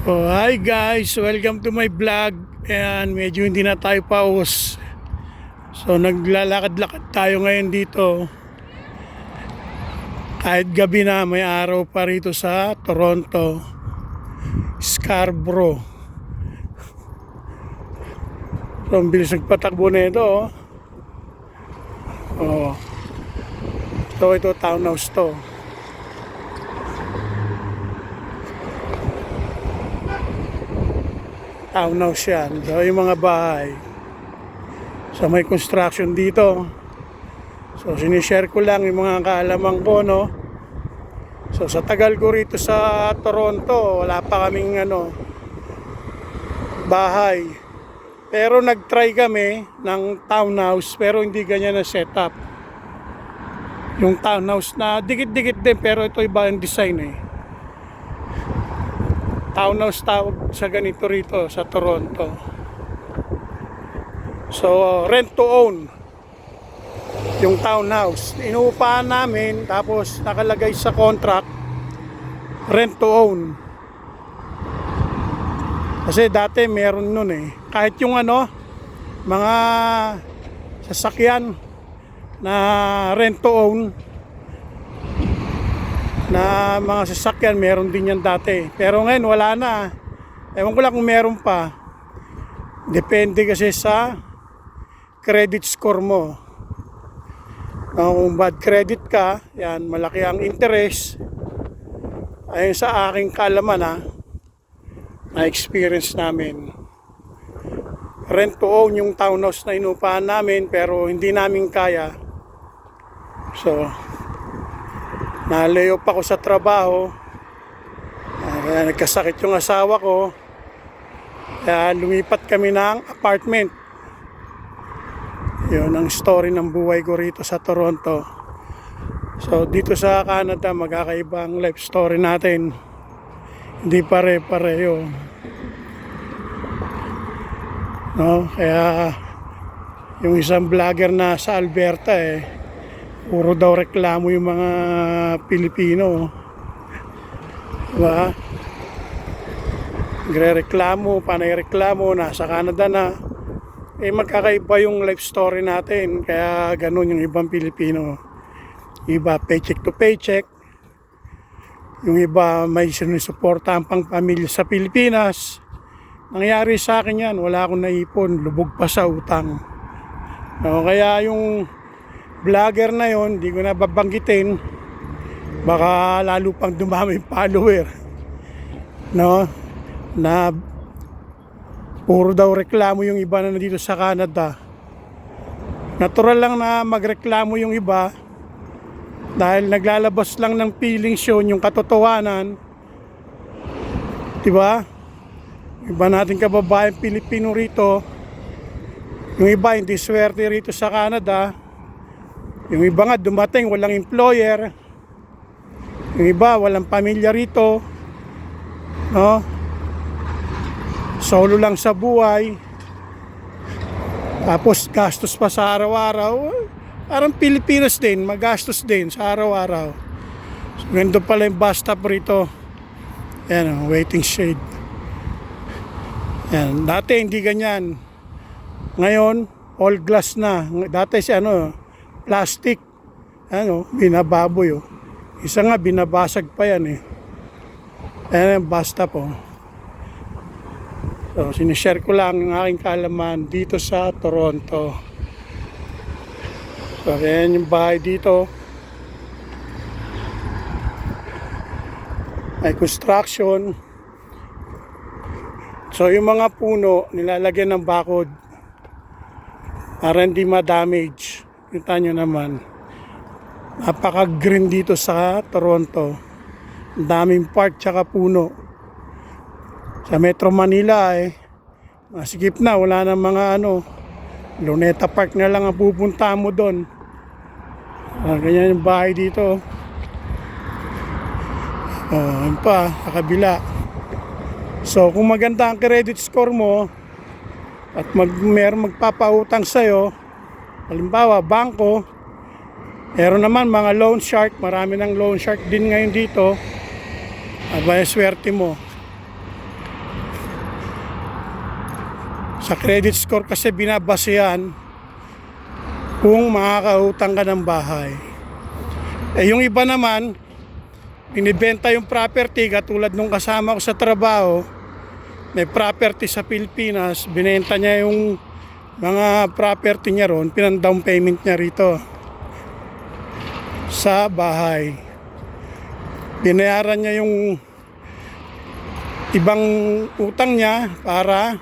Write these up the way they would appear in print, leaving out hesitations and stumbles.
Oh, hi guys, welcome to my vlog. And medyo hindi na tayo paus. So naglalakad-lakad tayo ngayon dito. Kahit gabi na, may araw pa rito sa Toronto, Scarborough. So ang bilis nagpatakbo na ito. Oh. Ito townhouse to. Townhouse yan. So yung mga bahay. So may construction dito. So sinishare ko lang yung mga kaalaman ko, no. So sa tagal ko rito sa Toronto, wala pa kaming bahay. Pero nag-try kami ng townhouse, pero hindi ganyan na setup. Yung townhouse na dikit-dikit din, pero ito iba ang design eh. Townhouse tawag sa ganito rito sa Toronto. So rent to own yung townhouse. Inuupahan namin, tapos nakalagay sa contract rent to own. Kasi dati meron nun eh. Kahit yung mga sasakyan na rent to own na mga sasakyan, meron din yan dati. Pero ngayon wala na. Ewan ko lang kung meron pa. Depende kasi sa credit score mo. Kung bad credit ka, yan, malaki ang interest. Ayun sa aking kaalaman na experience namin. Rent to own yung townhouse na inupahan namin, pero hindi namin kaya. So na-lay off ako sa trabaho. Kaya nagkasakit yung asawa ko. Kaya lumipat kami ng apartment. Yun ang story ng buhay ko rito sa Toronto. So dito sa Canada, magkakaibang life story natin. Hindi pare-pareho. No? Kaya yung isang vlogger na sa Alberta puro daw reklamo yung mga Pilipino. Diba? Gre-reklamo, panay reklamo, nasa Canada na. Magkakaiba yung life story natin. Kaya ganun yung ibang Pilipino. Iba paycheck to paycheck. Yung iba may sinusuportahan pang pamilya sa Pilipinas. Nangyari sa akin yan, wala akong naipon, lubog pa sa utang. No, kaya yung vlogger na yon, hindi ko na babanggitin, baka lalo pang dumami yung follower, no, na puro daw reklamo yung iba na dito sa Canada. Natural lang na magreklamo yung iba dahil naglalabas lang ng feelings yun, yung katotohanan, diba? Iba natin kababayan Pilipino rito, yung iba hindi swerte rito sa Canada. Yung iba nga dumating walang employer. Yung iba walang pamilya rito, no? Solo lang sa buhay. Tapos gastos pa sa araw-araw. Parang Pilipinas din, magastos din sa araw-araw. So, ganda pala yung bus stop rito. Yan, waiting shade. Yan, dati hindi ganyan. Ngayon all glass na. Dati si plastic, binababoy. Isa nga binabasag pa yan eh. Ayan ang bus stop So sinishare ko lang ang aking kaalaman dito sa Toronto. So ayan yung bahay dito. May construction. So yung mga puno nilalagyan ng bakod para hindi ma-damage. Kita nyo naman, napaka-green dito sa Toronto. Ang daming park tsaka puno. Sa Metro Manila masikip na, wala na mga Luneta Park na lang ang pupunta mo doon. Ganyan yung bahay dito. Yun pa, sa kabila. So kung maganda ang credit score mo at meron magpapautang sa'yo, halimbawa bangko, meron naman mga loan shark, marami ng loan shark din ngayon dito. Aba, swerte mo. Sa credit score kasi binabasehan kung makakautang ka ng bahay. Yung iba naman, binibenta yung property katulad nung kasama ko sa trabaho, may property sa Pilipinas, binenta niya yung mga property niya ron, pinang-down payment niya rito sa bahay. Binayaran niya yung ibang utang niya para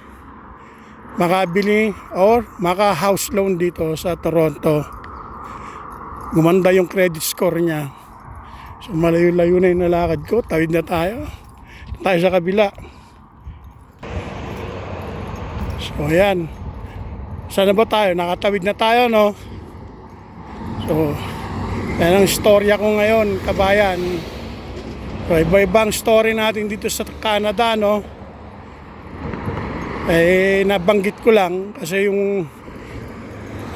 makabili or maka-house loan dito sa Toronto. Gumanda yung credit score niya. So malayo-layo na yung nalakad ko, tawid na tayo. Tayo sa kabila. So ayan. Saan na ba tayo? Nakatawid na tayo, no? So yan ang istorya ko ngayon, kabayan. So iba-ibang story natin dito sa Canada, no? Nabanggit ko lang kasi yung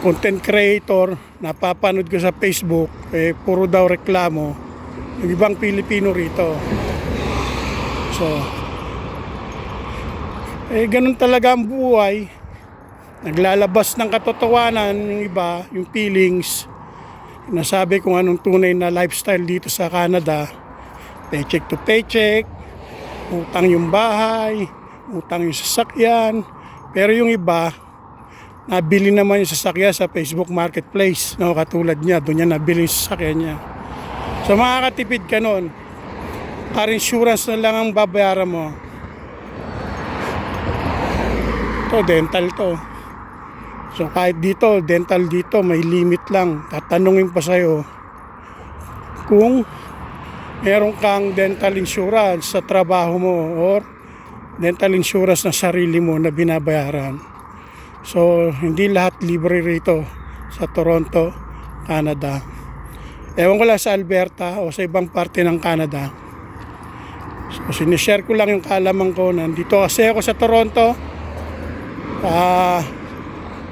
content creator napapanood ko sa Facebook, puro daw reklamo yung ibang Pilipino rito. So ganun talaga ang buhay. Naglalabas ng katotohanan yung iba, yung feelings. Nasabi kung anong tunay na lifestyle dito sa Canada. Paycheck to paycheck, utang yung bahay, utang yung sasakyan. Pero yung iba, nabili naman yung sasakyan sa Facebook Marketplace. No, katulad niya, doon niya nabili yung sasakyan niya. So makakatipid ka nun. Car insurance na lang ang babayaran mo. Ito, dental to. So kahit dito, dental dito, may limit lang. Tatanungin pa sa'yo kung meron kang dental insurance sa trabaho mo or dental insurance na sarili mo na binabayaran. So hindi lahat libre rito sa Toronto, Canada. Ewan ko lang sa Alberta o sa ibang parte ng Canada. So sinishare ko lang yung kaalaman ko. Nandito kasi ako sa Toronto.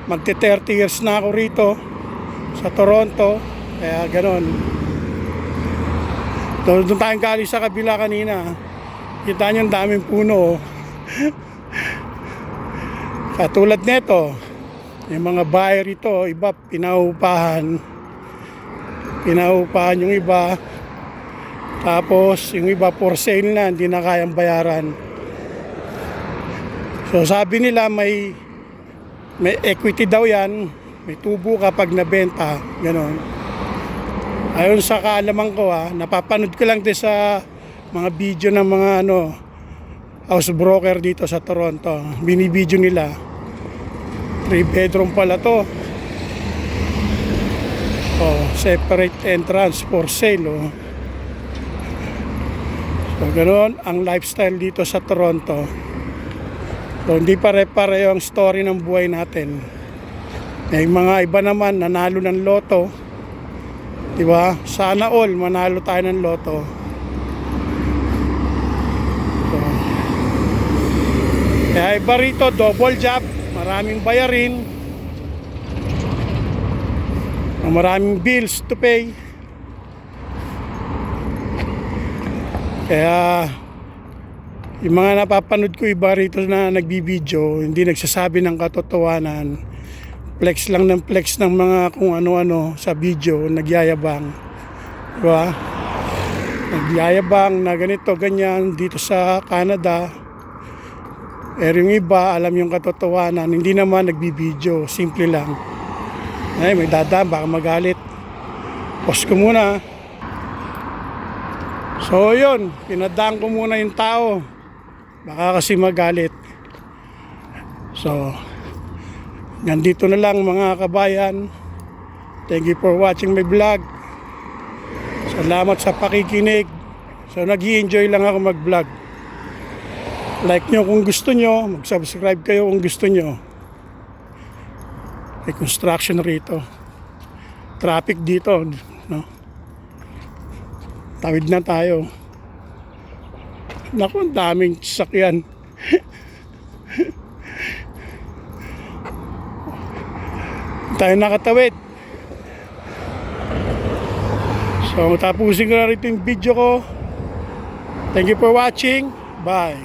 Magti 30 years na ako rito sa Toronto, kaya ganon. Doon tayong galing sa kabila kanina, kita nyo ang daming puno. Katulad nito, yung mga bahay rito, iba pinaupahan yung iba, tapos yung iba for sale na, hindi na kayang bayaran. So sabi nila may equity daw yan, may tubo kapag nabenta, gano'n. Ayon sa kaalaman ko, napapanood ko lang din sa mga video ng mga house broker dito sa Toronto. Binibideo nila 3 bedroom pala to, separate entrance for sale. So gano'n ang lifestyle dito sa Toronto. So, hindi pare-pareho ang story ng buhay natin. May mga iba naman nanalo ng loto. Diba? Sana all manalo tayo ng loto. So, kaya iba rito, double job, maraming bayarin, maraming bills to pay. Kaya yung mga napapanood ko iba rito na nagbibideo, hindi nagsasabi ng katotohanan. Flex lang ng flex ng mga kung ano-ano sa video, nagyayabang. Diba? Nagyayabang na ganito, ganyan dito sa Canada. Pero yung iba, alam yung katotohanan, hindi naman nagbibideo, simple lang. Ay, may dadaan, baka magalit. Pause ko muna. So yun, pinadaan ko muna yung tao. Baka kasi magalit. So, nandito na lang mga kabayan. Thank you for watching my vlog. Salamat sa pakikinig. So, nag-i-enjoy lang ako mag-vlog. Like nyo kung gusto nyo. Mag-subscribe kayo kung gusto nyo. May construction rito. Traffic dito. No? Tawid na tayo. Naku, ang daming sasakyan. Tayo nakatawid. So tapusin ko na rito yung video ko. Thank you for watching. Bye.